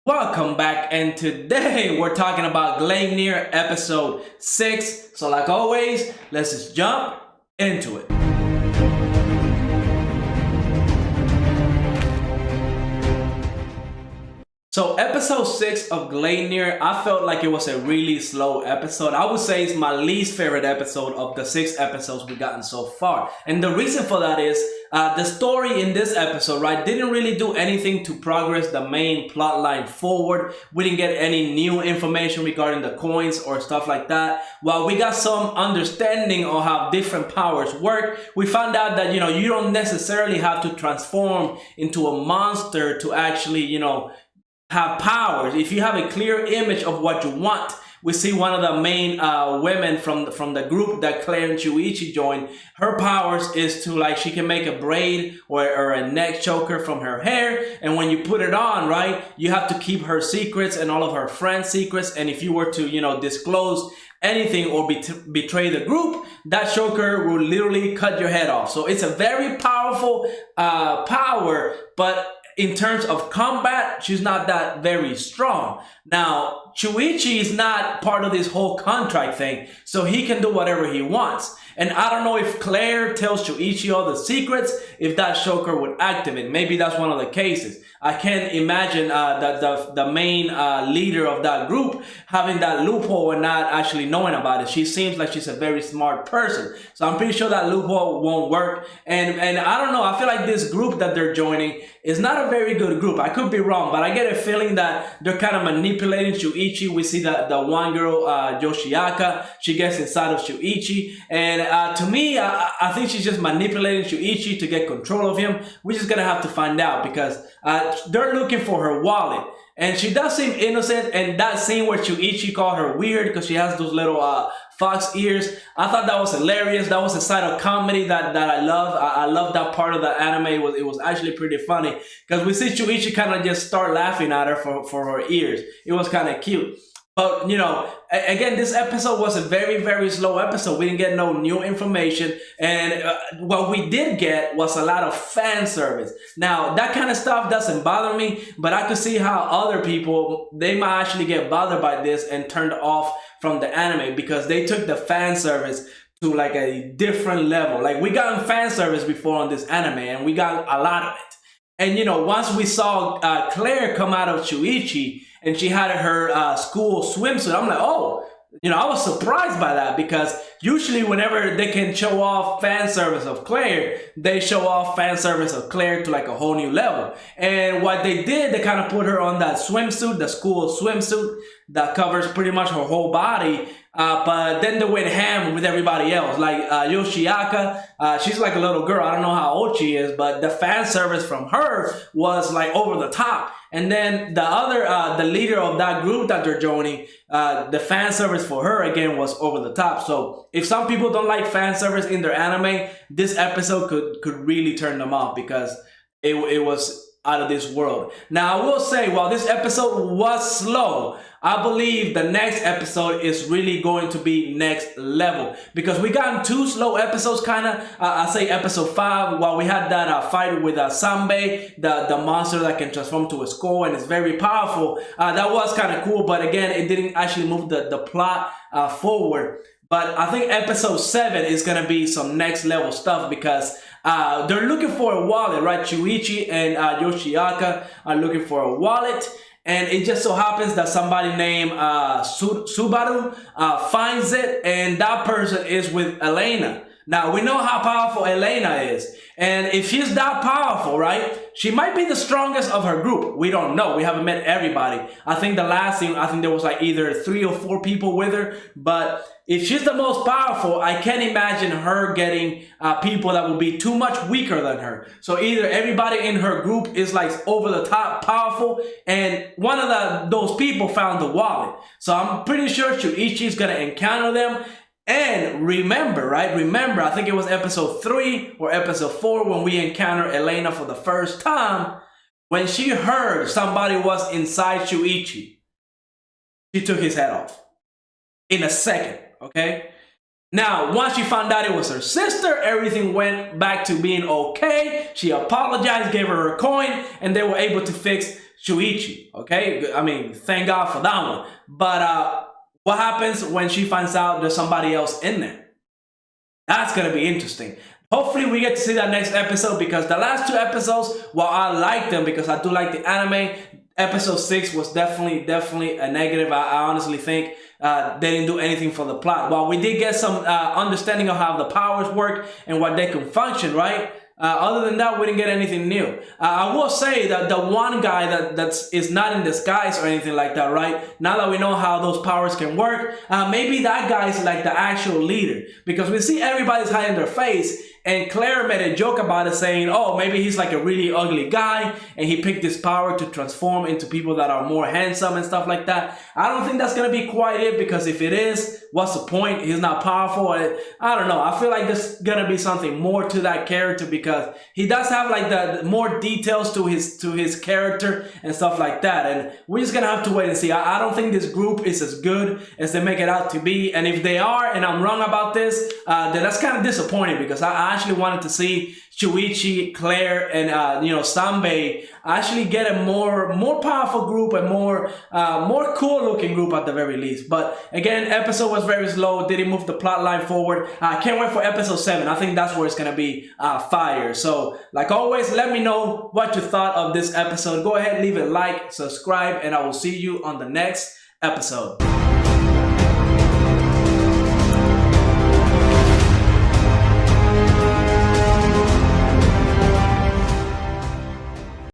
Welcome back, and today we're talking about Gleipnir episode 6. So like always, let's just jump into it. So episode 6 of Gleipnir, I felt like it was a really slow episode. I would say it's my least favorite episode of the 6 episodes we've gotten so far. And the reason for that is the story in this episode, right, didn't really do anything to progress the main plot line forward. We didn't get any new information regarding the coins or stuff like that. While we got some understanding of how different powers work, we found out that, you don't necessarily have to transform into a monster to actually, have powers. If you have a clear image of what you want, we see one of the main women from the group that Claire and Shuichi joined. Her powers is to, she can make a braid or a neck choker from her hair, and when you put it on, right, you have to keep her secrets and all of her friends' secrets, and if you were to, disclose anything or betray the group, that choker will literally cut your head off. So it's a very powerful power, but in terms of combat, she's not that very strong. Now, Shuichi is not part of this whole contract thing, so he can do whatever he wants. And I don't know if Claire tells Shuichi all the secrets, if that choker would activate. Maybe that's one of the cases. I can't imagine that the main leader of that group having that loophole and not actually knowing about it. She seems like she's a very smart person. So I'm pretty sure that loophole won't work. And I don't know, I feel like this group that they're joining is not a very good group. I could be wrong, but I get a feeling that they're kind of manipulating Shuichi. We see that the one girl, Yoshiaka, she gets inside of Shuichi. And to me, I think she's just manipulating Shuichi to get control of him. We're just going to have to find out because they're looking for her wallet. And she does seem innocent, and that scene where Shuichi called her weird because she has those little fox ears, I thought that was hilarious. That was a side of comedy that I love. I love that part of the anime. It was actually pretty funny because we see Shuichi kind of just start laughing at her for her ears. It was kind of cute. But, again, this episode was a very, very slow episode. We didn't get no new information. And what we did get was a lot of fan service. Now, that kind of stuff doesn't bother me, but I could see how other people, they might actually get bothered by this and turned off from the anime because they took the fan service to a different level. We got fan service before on this anime, and we got a lot of it. And, once we saw Claire come out of Shuichi, and she had her school swimsuit, I'm like, oh, I was surprised by that because usually whenever they can show off fan service of Claire, they show off fan service of Claire to a whole new level. And what they did, they kind of put her on that swimsuit, the school swimsuit that covers pretty much her whole body. But then they went ham with everybody else. Yoshiaka, she's like a little girl. I don't know how old she is, but the fan service from her was over the top. And then the other, the leader of that group that they're joining, the fan service for her again was over the top. So if some people don't like fan service in their anime, this episode could really turn them off because it was out of this world. Now I will say, while this episode was slow, I believe the next episode is really going to be next level because we got 2 slow episodes kind of. I say episode 5, while we had that fight with Sanbei, the monster that can transform to a skull and is very powerful. That was kind of cool, but again, it didn't actually move the plot forward. But I think episode 7 is going to be some next level stuff because they're looking for a wallet, right? Shuichi and Yoshiaka are looking for a wallet. And it just so happens that somebody named Subaru finds it, and that person is with Elena. Now, we know how powerful Elena is. And if she's that powerful, right, she might be the strongest of her group. We don't know. We haven't met everybody. I think the last scene, I think there was either 3 or 4 people with her. But if she's the most powerful, I can't imagine her getting people that will be too much weaker than her. So either everybody in her group is over the top powerful, and one of those people found the wallet. So I'm pretty sure Shuichi is going to encounter them. And remember, right? Remember, I think it was episode 3 or episode 4 when we encountered Elena for the first time. When she heard somebody was inside Shuichi, she took his head off in a second, okay? Now, once she found out it was her sister, everything went back to being okay. She apologized, gave her a coin, and they were able to fix Shuichi. Okay, I mean, thank God for that one. But what happens when she finds out there's somebody else in there? That's gonna be interesting. Hopefully we get to see that next episode, because the last 2 episodes, while I like them because I do like the anime, episode 6 was definitely a negative. I honestly think they didn't do anything for the plot. While we did get some understanding of how the powers work and what they can function, right? Other than that, we didn't get anything new. I will say that the one guy that is not in disguise or anything like that, right? Now that we know how those powers can work, maybe that guy is like the actual leader, because we see everybody's hiding their face. And Claire made a joke about it, saying, oh, maybe he's like a really ugly guy and he picked this power to transform into people that are more handsome and stuff like that. I don't think that's going to be quite it, because if it is, what's the point? He's not powerful. I don't know. I feel like there's going to be something more to that character, because he does have like the more details to his character and stuff like that. And we're just going to have to wait and see. I don't think this group is as good as they make it out to be. And if they are, and I'm wrong about this, then that's kind of disappointing, because I actually wanted to see Shuichi, Claire, and Sanbei actually get a more powerful group, and more cool looking group at the very least. But again, episode was very slow. Didn't move the plot line forward. I can't wait for episode 7. I think that's where it's gonna be fire. So like always, let me know what you thought of this episode. Go ahead, leave a like, subscribe, and I will see you on the next episode.